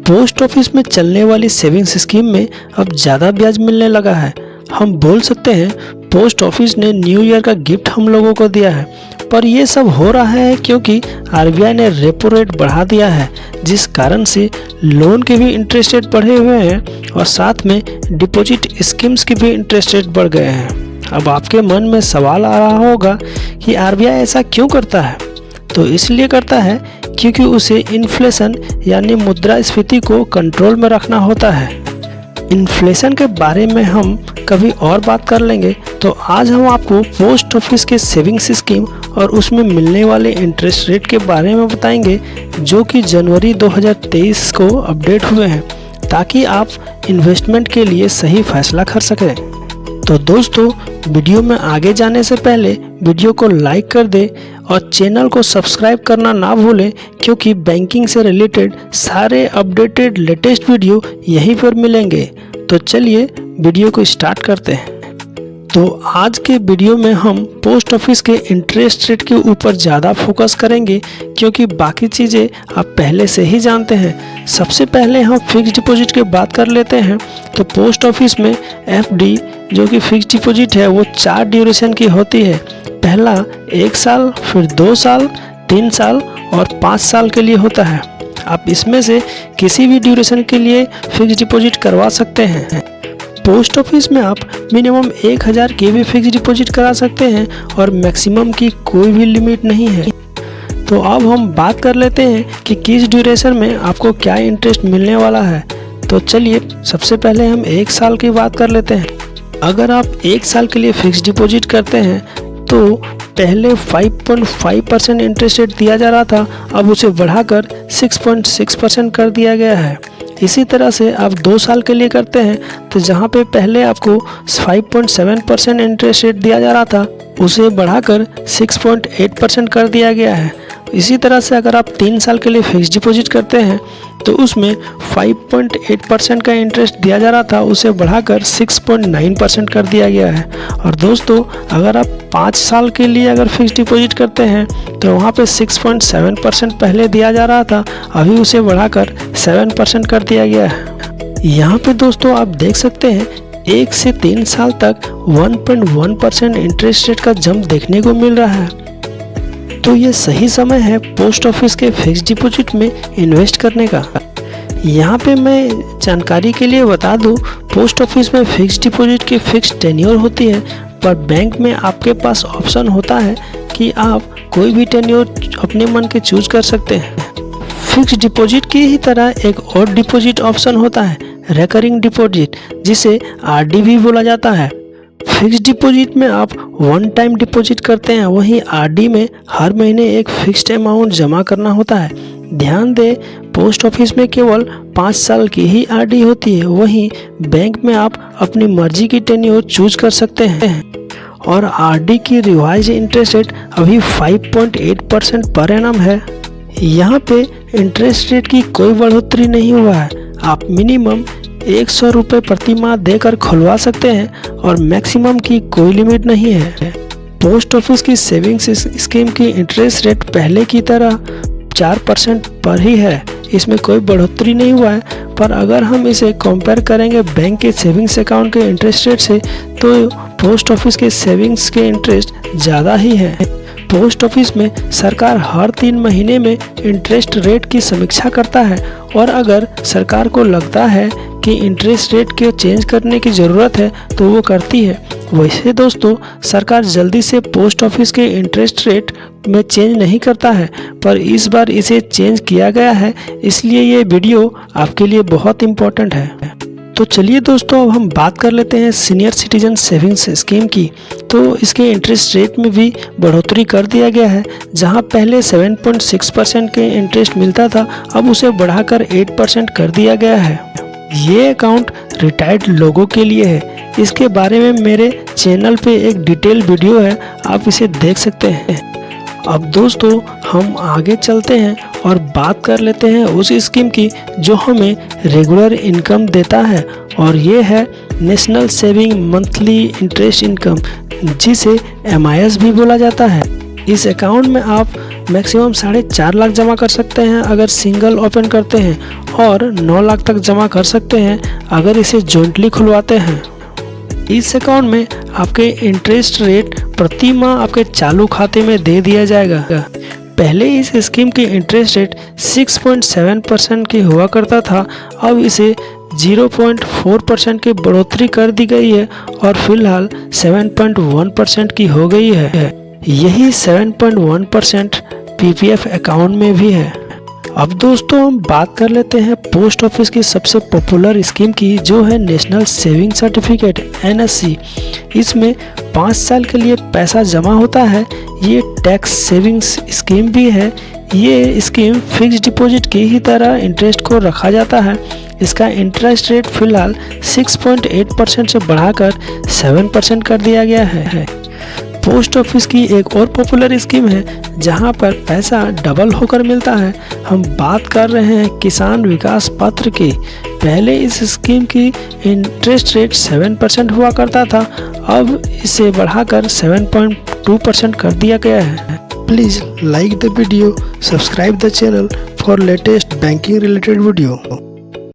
Post office में चलने वाली सेविंग्स स्कीम में अब ज़्यादा ब्याज मिलने लगा है। हम बोल सकते हैं पोस्ट ऑफिस ने न्यू ईयर का गिफ्ट हम लोगों को दिया है। पर ये सब हो रहा है क्योंकि आरबीआई ने रेपो रेट बढ़ा दिया है, जिस कारण से लोन के भी इंटरेस्ट रेट बढ़े हुए हैं और साथ में डिपॉजिट स्कीम्स के भी इंटरेस्ट रेट बढ़ गए हैं। अब आपके मन में सवाल आ रहा होगा कि आरबीआई ऐसा क्यों करता है। तो इसलिए करता है क्योंकि उसे इन्फ्लेशन यानी मुद्रास्फीति को कंट्रोल में रखना होता है। इन्फ्लेशन के बारे में हम कभी और बात कर लेंगे। तो आज हम आपको पोस्ट ऑफिस के सेविंग्स स्कीम और उसमें मिलने वाले इंटरेस्ट रेट के बारे में बताएंगे, जो कि जनवरी 2023 को अपडेट हुए हैं, ताकि आप इन्वेस्टमेंट के लिए सही फैसला कर सकें। तो दोस्तों, वीडियो में आगे जाने से पहले वीडियो को लाइक कर दें और चैनल को सब्सक्राइब करना ना भूलें, क्योंकि बैंकिंग से रिलेटेड सारे अपडेटेड लेटेस्ट वीडियो यहीं पर मिलेंगे। तो चलिए वीडियो को स्टार्ट करते हैं। तो आज के वीडियो में हम पोस्ट ऑफिस के इंटरेस्ट रेट के ऊपर ज़्यादा फोकस करेंगे, क्योंकि बाकी चीज़ें आप पहले से ही जानते हैं। सबसे पहले हम फिक्स डिपॉजिट की बात कर लेते हैं। तो पोस्ट ऑफिस में एफडी जो कि फिक्स डिपॉजिट है वो 4 ड्यूरेशन की होती है। पहला 1 साल, फिर 2 साल, 3 साल और 5 साल के लिए होता है। आप इसमें से किसी भी ड्यूरेशन के लिए फिक्स डिपॉजिट करवा सकते हैं। पोस्ट ऑफिस में आप मिनिमम 1000 की भी फिक्स डिपॉजिट करा सकते हैं और मैक्सिमम की कोई भी लिमिट नहीं है। तो अब हम बात कर लेते हैं कि किस ड्यूरेशन में आपको क्या इंटरेस्ट मिलने वाला है। तो चलिए सबसे पहले हम 1 साल की बात कर लेते हैं। अगर आप 1 साल के लिए फिक्स डिपॉजिट करते हैं तो पहले 5.5% इंटरेस्ट रेट दिया जा रहा था, अब उसे बढ़ाकर 6.6% कर दिया गया है। इसी तरह से आप 2 साल के लिए करते हैं तो जहां पे पहले आपको 5.7% इंटरेस्ट रेट दिया जा रहा था, उसे बढ़ाकर 6.8% कर दिया गया है। इसी तरह से अगर आप 3 साल के लिए फिक्स डिपॉजिट करते हैं तो उसमें 5.8% का इंटरेस्ट दिया जा रहा था, उसे बढ़ाकर 6.9% कर दिया गया है। और दोस्तों, अगर आप 5 साल के लिए अगर फिक्स डिपॉजिट करते हैं तो वहाँ पे 6.7% पहले दिया जा रहा था, अभी उसे बढ़ाकर 7% कर दिया गया है। यहाँ पे दोस्तों आप देख सकते हैं 1 से 3 साल तक 1.1% इंटरेस्ट रेट का जंप देखने को मिल रहा है। तो ये सही समय है पोस्ट ऑफिस के फिक्स डिपॉजिट में इन्वेस्ट करने का। यहाँ पे मैं जानकारी के लिए बता दूँ, पोस्ट ऑफिस में फिक्स डिपॉजिट की फिक्स टेन्योर होती है, पर बैंक में आपके पास ऑप्शन होता है कि आप कोई भी टेन्योर अपने मन के चूज कर सकते हैं। फिक्स डिपॉजिट की ही तरह एक और डिपॉजिट ऑप्शन होता है, रिकरिंग डिपॉजिट, जिसे आरडी भी बोला जाता है। फिक्स डिपॉजिट में आप 1 टाइम डिपॉजिट करते हैं, वहीं आरडी में हर महीने एक फिक्स्ड अमाउंट जमा करना होता है। ध्यान दें, पोस्ट ऑफिस में केवल 5 साल की ही आरडी होती है, वहीं बैंक में आप अपनी मर्जी की टेन्योर चूज कर सकते हैं। और आरडी की रिवाइज इंटरेस्ट रेट अभी 5.8% पर एनम है। यहाँ पे इंटरेस्ट रेट की कोई बढ़ोतरी नहीं हुआ है। आप मिनिमम 100 रुपये प्रति माह देकर खुलवा सकते हैं और मैक्सिमम की कोई लिमिट नहीं है। पोस्ट ऑफिस की सेविंग्स स्कीम की इंटरेस्ट रेट पहले की तरह 4% पर ही है, इसमें कोई बढ़ोतरी नहीं हुआ है। पर अगर हम इसे कंपेयर करेंगे बैंक के सेविंग्स अकाउंट के इंटरेस्ट रेट से, तो पोस्ट ऑफिस के सेविंग्स के इंटरेस्ट ज़्यादा ही है। पोस्ट ऑफिस में सरकार हर 3 महीने में इंटरेस्ट रेट की समीक्षा करता है, और अगर सरकार को लगता है कि इंटरेस्ट रेट के चेंज करने की ज़रूरत है तो वो करती है। वैसे दोस्तों, सरकार जल्दी से पोस्ट ऑफिस के इंटरेस्ट रेट में चेंज नहीं करता है, पर इस बार इसे चेंज किया गया है, इसलिए ये वीडियो आपके लिए बहुत इम्पोर्टेंट है। तो चलिए दोस्तों, अब हम बात कर लेते हैं सीनियर सिटीजन सेविंग्स स्कीम की। तो इसके इंटरेस्ट रेट में भी बढ़ोतरी कर दिया गया है। जहां पहले 7.6% के इंटरेस्ट मिलता था, अब उसे बढ़ाकर 8% कर दिया गया है। ये अकाउंट रिटायर्ड लोगों के लिए है। इसके बारे में मेरे चैनल पे एक डिटेल वीडियो है, आप इसे देख सकते हैं। अब दोस्तों, हम आगे चलते हैं और बात कर लेते हैं उस स्कीम की जो हमें रेगुलर इनकम देता है, और ये है national saving monthly interest income, जिसे MIS भी बोला जाता है। इस अकाउंट में आप मैक्सिमम 4.5 लाख जमा कर सकते हैं अगर सिंगल ओपन करते हैं, और 9 लाख तक जमा कर सकते हैं अगर इसे जॉइंटली खुलवाते हैं। इस अकाउंट में आपके इंटरेस्ट रेट प्रति माह आपके चालू खाते में दे दिया जाएगा। पहले इस स्कीम की इंटरेस्ट रेट 6.7% की हुआ करता था, अब इसे 0.4% की बढ़ोतरी कर दी गई है और फिलहाल 7.1% की हो गई है। यही 7.1% पीपीएफ अकाउंट में भी है। अब दोस्तों हम बात कर लेते हैं पोस्ट ऑफिस की सबसे पॉपुलर स्कीम की, जो है नेशनल सेविंग सर्टिफिकेट NSC। इसमें 5 साल के लिए पैसा जमा होता है। ये टैक्स सेविंग्स स्कीम भी है। ये स्कीम फिक्स डिपॉजिट की ही तरह इंटरेस्ट को रखा जाता है। इसका इंटरेस्ट रेट फिलहाल 6.8% से बढ़ाकर 7% कर दिया गया है। पोस्ट ऑफिस की एक और पॉपुलर स्कीम है जहां पर पैसा डबल होकर मिलता है। हम बात कर रहे हैं किसान विकास पत्र की। पहले इस स्कीम की इंटरेस्ट रेट 7% हुआ करता था, अब इसे बढ़ाकर 7.2% कर दिया गया है। Please like the video, subscribe the channel for latest banking related video.